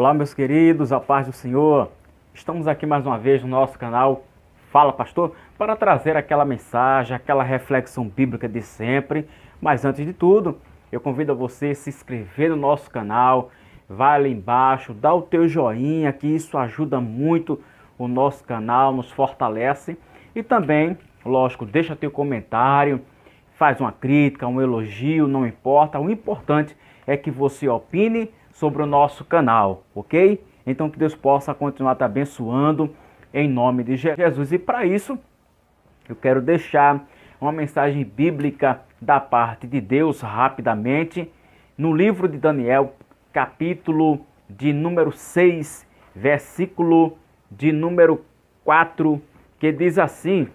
Olá, meus queridos, a paz do Senhor. Estamos aqui mais uma vez no nosso canal Fala Pastor, para trazer aquela mensagem, aquela reflexão bíblica de sempre. Mas antes de tudo, eu convido a você a se inscrever no nosso canal, vai ali embaixo, dá o teu joinha, que isso ajuda muito o nosso canal, nos fortalece. E também, lógico, deixa teu comentário, faz uma crítica, um elogio, não importa. O importante é que você opine sobre o nosso canal, ok? Então que Deus possa continuar te abençoando em nome de Jesus. E para isso, eu quero deixar uma mensagem bíblica da parte de Deus rapidamente, no livro de Daniel, capítulo de número 6, versículo de número 4, que diz assim: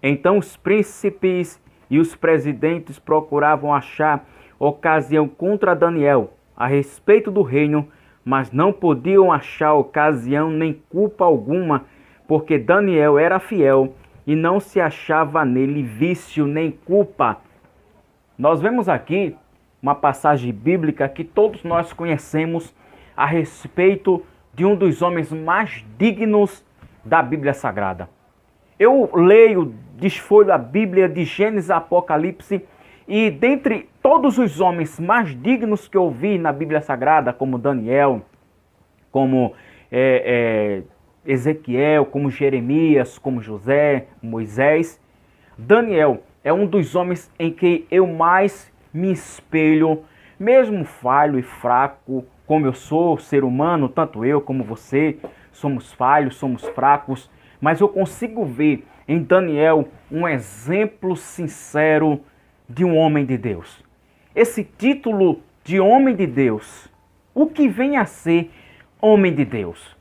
Então os príncipes e os presidentes procuravam achar ocasião contra Daniel a respeito do reino, mas não podiam achar ocasião nem culpa alguma, porque Daniel era fiel e não se achava nele vício nem culpa. Nós vemos aqui uma passagem bíblica que todos nós conhecemos a respeito de um dos homens mais dignos da Bíblia Sagrada. Eu leio, desfolho a Bíblia de Gênesis a Apocalipse, e dentre todos os homens mais dignos que eu vi na Bíblia Sagrada, como Daniel, como Ezequiel, como Jeremias, como José, Moisés, Daniel é um dos homens em que eu mais me espelho, mesmo falho e fraco, como eu sou ser humano, tanto eu como você, somos falhos, somos fracos, mas eu consigo ver em Daniel um exemplo sincero de um homem de Deus. Esse título de homem de Deus, o que vem a ser homem de Deus?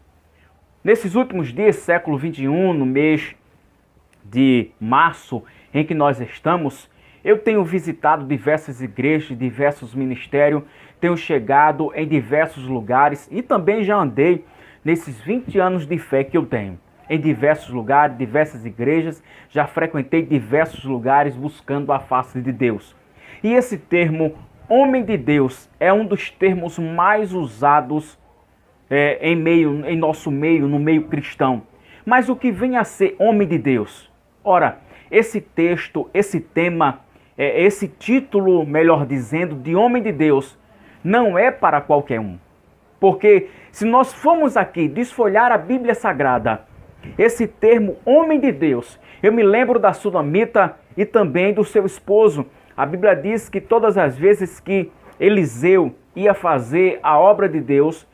Nesses últimos dias, século 21, no mês de março em que nós estamos, eu tenho visitado diversas igrejas, diversos ministérios, tenho chegado em diversos lugares e também já andei nesses 20 anos de fé que eu tenho. Em diversos lugares, diversas igrejas, já frequentei diversos lugares buscando a face de Deus. E esse termo, homem de Deus, é um dos termos mais usados em nosso meio, no meio cristão. Mas o que vem a ser homem de Deus? Ora, esse texto, esse tema, esse título, melhor dizendo, de homem de Deus, não é para qualquer um. Porque se nós formos aqui desfolhar a Bíblia Sagrada, esse termo homem de Deus, eu me lembro da Sunamita e também do seu esposo. A Bíblia diz que todas as vezes que Eliseu ia fazer a obra de Deus,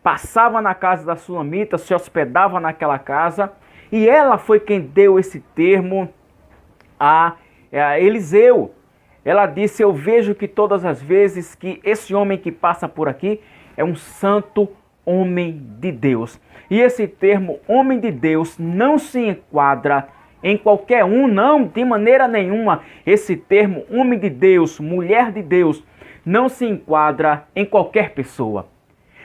passava na casa da Sunamita, se hospedava naquela casa, e ela foi quem deu esse termo a Eliseu. Ela disse: eu vejo que todas as vezes que esse homem que passa por aqui é um santo homem de Deus. E esse termo homem de Deus não se enquadra em qualquer um, não, de maneira nenhuma. Esse termo homem de Deus, mulher de Deus, não se enquadra em qualquer pessoa.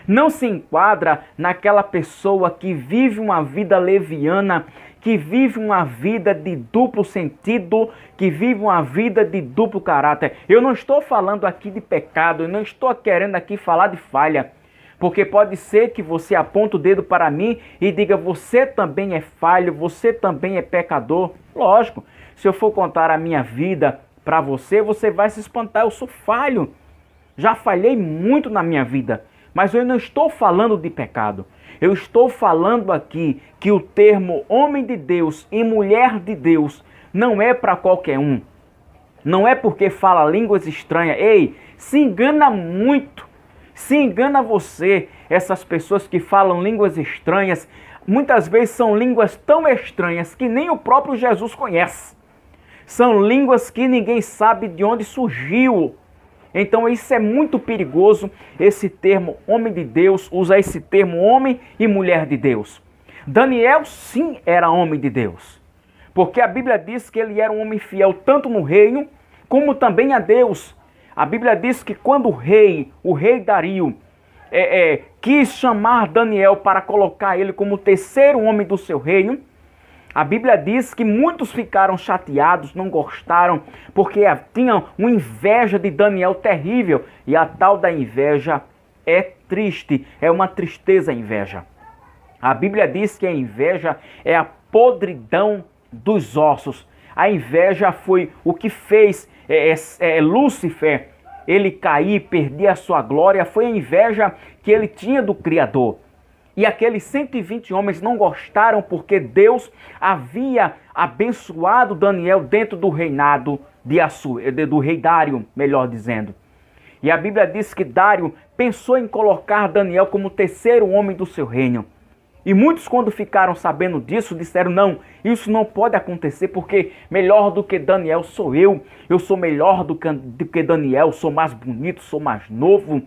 Não se enquadra naquela pessoa que vive uma vida leviana, que vive uma vida de duplo sentido, que vive uma vida de duplo caráter. Eu não estou falando aqui de pecado, eu não estou querendo aqui falar de falha. Porque pode ser que você aponte o dedo para mim e diga: você também é falho, você também é pecador. Lógico, se eu for contar a minha vida para você, você vai se espantar. Eu sou falho, já falhei muito na minha vida. Mas eu não estou falando de pecado. Eu estou falando aqui que o termo homem de Deus e mulher de Deus não é para qualquer um. Não é porque fala línguas estranhas. Ei, se engana muito. Se engana você, essas pessoas que falam línguas estranhas, muitas vezes são línguas tão estranhas que nem o próprio Jesus conhece. São línguas que ninguém sabe de onde surgiu. Então isso é muito perigoso, esse termo homem de Deus, usar esse termo homem e mulher de Deus. Daniel sim era homem de Deus, porque a Bíblia diz que ele era um homem fiel tanto no reino como também a Deus. A Bíblia diz que quando o rei Dario, quis chamar Daniel para colocar ele como o terceiro homem do seu reino, a Bíblia diz que muitos ficaram chateados, não gostaram, porque tinham uma inveja de Daniel terrível. E a tal da inveja é triste, é uma tristeza a inveja. A Bíblia diz que a inveja é a podridão dos ossos. A inveja foi o que fez Lúcifer ele cair, perder a sua glória. Foi a inveja que ele tinha do Criador. E aqueles 120 homens não gostaram porque Deus havia abençoado Daniel dentro do reinado do rei Dário, melhor dizendo. E a Bíblia diz que Dário pensou em colocar Daniel como o terceiro homem do seu reino. E muitos, quando ficaram sabendo disso, disseram: não, isso não pode acontecer, porque melhor do que Daniel sou eu sou melhor do que Daniel, sou mais bonito, sou mais novo,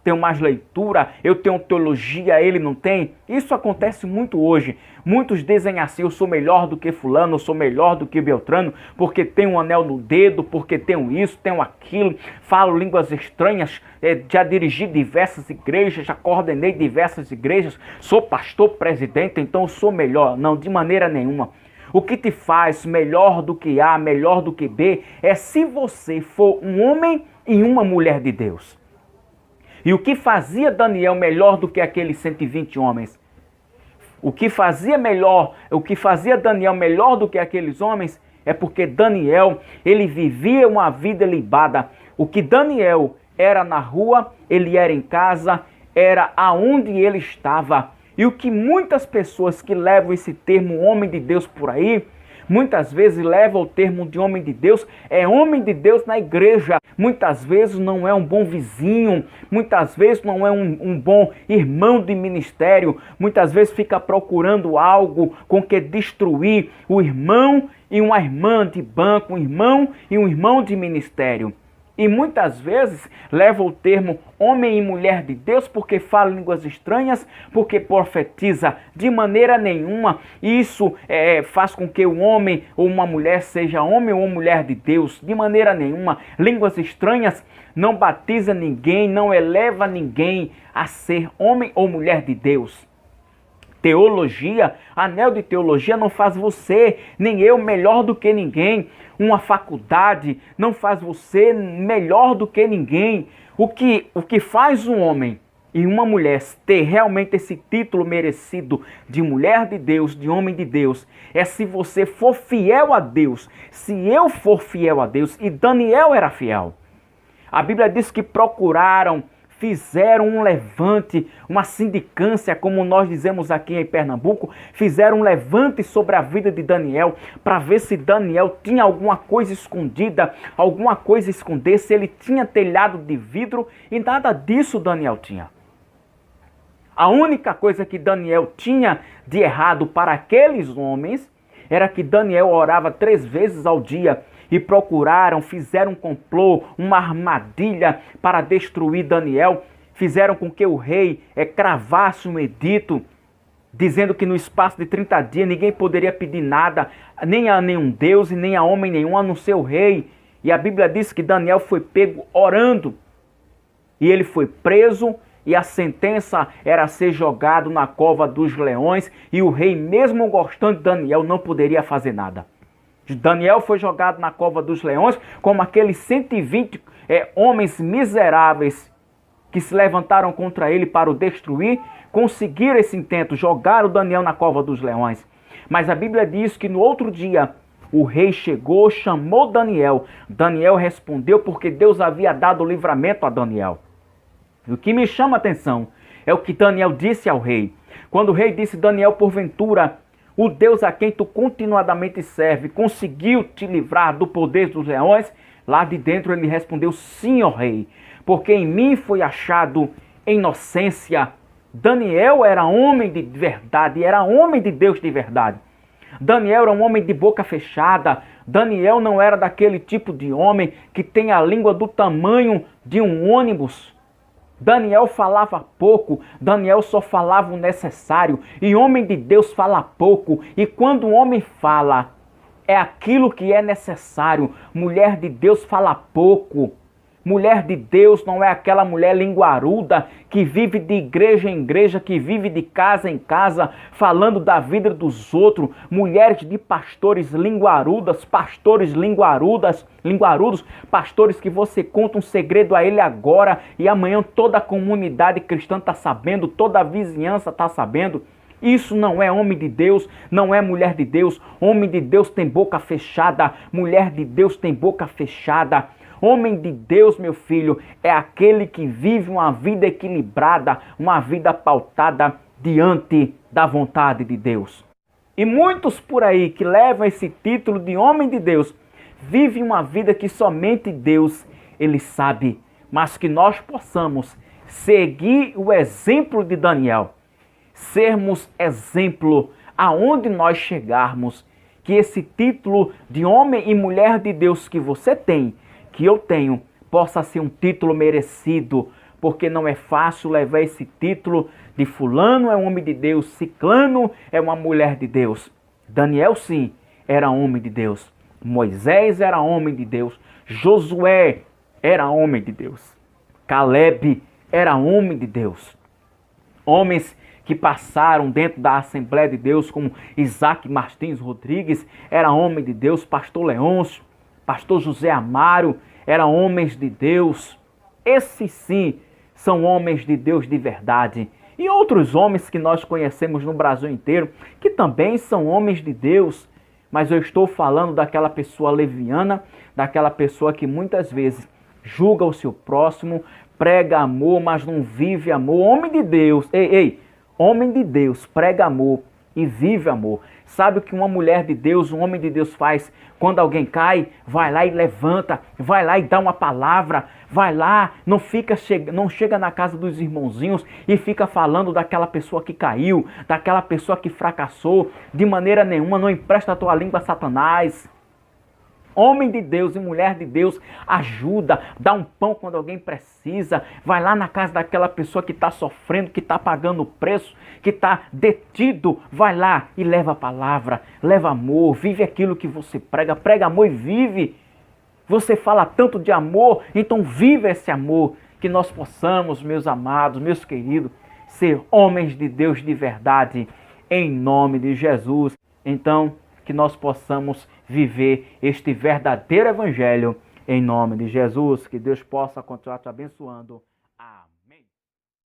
tenho mais leitura, eu tenho teologia, ele não tem. Isso acontece muito hoje. Muitos dizem assim: eu sou melhor do que fulano, eu sou melhor do que Beltrano, porque tenho um anel no dedo, porque tenho isso, tenho aquilo, falo línguas estranhas, já dirigi diversas igrejas, já coordenei diversas igrejas, sou pastor, presidente, então eu sou melhor. Não, de maneira nenhuma. O que te faz melhor do que A, melhor do que B, é se você for um homem e uma mulher de Deus. E o que fazia Daniel melhor do que aqueles 120 homens? O que fazia Daniel melhor do que aqueles homens é porque Daniel, ele vivia uma vida ilibada. O que Daniel era na rua, ele era em casa, era aonde ele estava. E o que muitas pessoas que levam esse termo homem de Deus por aí, muitas vezes leva o termo de homem de Deus, é homem de Deus na igreja. Muitas vezes não é um bom vizinho, muitas vezes não é um bom irmão de ministério, muitas vezes fica procurando algo com que destruir o irmão e uma irmã de banco, um irmão e um irmão de ministério. E muitas vezes leva o termo homem e mulher de Deus porque fala línguas estranhas, porque profetiza. De maneira nenhuma isso faz com que um homem ou uma mulher seja homem ou mulher de Deus. De maneira nenhuma. Línguas estranhas não batiza ninguém, não eleva ninguém a ser homem ou mulher de Deus. Teologia, anel de teologia não faz você, nem eu, melhor do que ninguém. Uma faculdade não faz você melhor do que ninguém. O que faz um homem e uma mulher ter realmente esse título merecido de mulher de Deus, de homem de Deus, é se você for fiel a Deus. Se eu for fiel a Deus, e Daniel era fiel. A Bíblia diz que fizeram um levante, uma sindicância, como nós dizemos aqui em Pernambuco, fizeram um levante sobre a vida de Daniel, para ver se Daniel tinha alguma coisa escondida, alguma coisa a esconder, se ele tinha telhado de vidro, e nada disso Daniel tinha. A única coisa que Daniel tinha de errado para aqueles homens era que Daniel orava 3 vezes ao dia, e fizeram um complô, uma armadilha para destruir Daniel. Fizeram com que o rei cravasse um edito, dizendo que no espaço de 30 dias ninguém poderia pedir nada, nem a nenhum Deus e nem a homem nenhum, a não ser o rei. E a Bíblia diz que Daniel foi pego orando, e ele foi preso, e a sentença era ser jogado na cova dos leões, e o rei, mesmo gostando de Daniel, não poderia fazer nada. Daniel foi jogado na cova dos leões, como aqueles 120 homens miseráveis que se levantaram contra ele para o destruir, conseguiram esse intento, jogaram Daniel na cova dos leões. Mas a Bíblia diz que no outro dia o rei chegou, chamou Daniel. Daniel respondeu porque Deus havia dado o livramento a Daniel. E o que me chama a atenção é o que Daniel disse ao rei. Quando o rei disse: Daniel, porventura, o Deus a quem tu continuadamente serve conseguiu te livrar do poder dos leões? Lá de dentro ele respondeu: sim, ó rei, porque em mim foi achado inocência. Daniel era homem de verdade, era homem de Deus de verdade. Daniel era um homem de boca fechada. Daniel não era daquele tipo de homem que tem a língua do tamanho de um ônibus. Daniel falava pouco, Daniel só falava o necessário. E homem de Deus fala pouco. E quando um homem fala, é aquilo que é necessário. Mulher de Deus fala pouco. Mulher de Deus não é aquela mulher linguaruda que vive de igreja em igreja, que vive de casa em casa, falando da vida dos outros. Mulheres de pastores linguarudas, linguarudos, pastores que você conta um segredo a ele agora e amanhã toda a comunidade cristã está sabendo, toda a vizinhança está sabendo. Isso não é homem de Deus, não é mulher de Deus. Homem de Deus tem boca fechada, mulher de Deus tem boca fechada. Homem de Deus, meu filho, é aquele que vive uma vida equilibrada, uma vida pautada diante da vontade de Deus. E muitos por aí que levam esse título de homem de Deus, vivem uma vida que somente Deus, Ele sabe, mas que nós possamos seguir o exemplo de Daniel, sermos exemplo aonde nós chegarmos, que esse título de homem e mulher de Deus que você tem, que eu tenho, possa ser um título merecido, porque não é fácil levar esse título de fulano é um homem de Deus, ciclano é uma mulher de Deus. Daniel sim, era homem de Deus. Moisés era homem de Deus. Josué era homem de Deus. Caleb era homem de Deus. Homens que passaram dentro da Assembleia de Deus, como Isaac Martins Rodrigues, era homem de Deus. Pastor Leôncio, Pastor José Amaro, eram homens de Deus. Esses sim são homens de Deus de verdade. E outros homens que nós conhecemos no Brasil inteiro, que também são homens de Deus. Mas eu estou falando daquela pessoa leviana, daquela pessoa que muitas vezes julga o seu próximo, prega amor, mas não vive amor. Homem de Deus, homem de Deus, prega amor e vive amor. Sabe o que uma mulher de Deus, um homem de Deus faz quando alguém cai? Vai lá e levanta, vai lá e dá uma palavra, vai lá, não chega na casa dos irmãozinhos e fica falando daquela pessoa que caiu, daquela pessoa que fracassou, de maneira nenhuma, não empresta a tua língua a Satanás. Homem de Deus e mulher de Deus ajuda, dá um pão quando alguém precisa, vai lá na casa daquela pessoa que está sofrendo, que está pagando o preço, que está detido, vai lá e leva a palavra, leva amor, vive aquilo que você prega, prega amor e vive. Você fala tanto de amor, então vive esse amor, que nós possamos, meus amados, meus queridos, ser homens de Deus de verdade, em nome de Jesus. Então, que nós possamos viver este verdadeiro evangelho em nome de Jesus. Que Deus possa continuar te abençoando.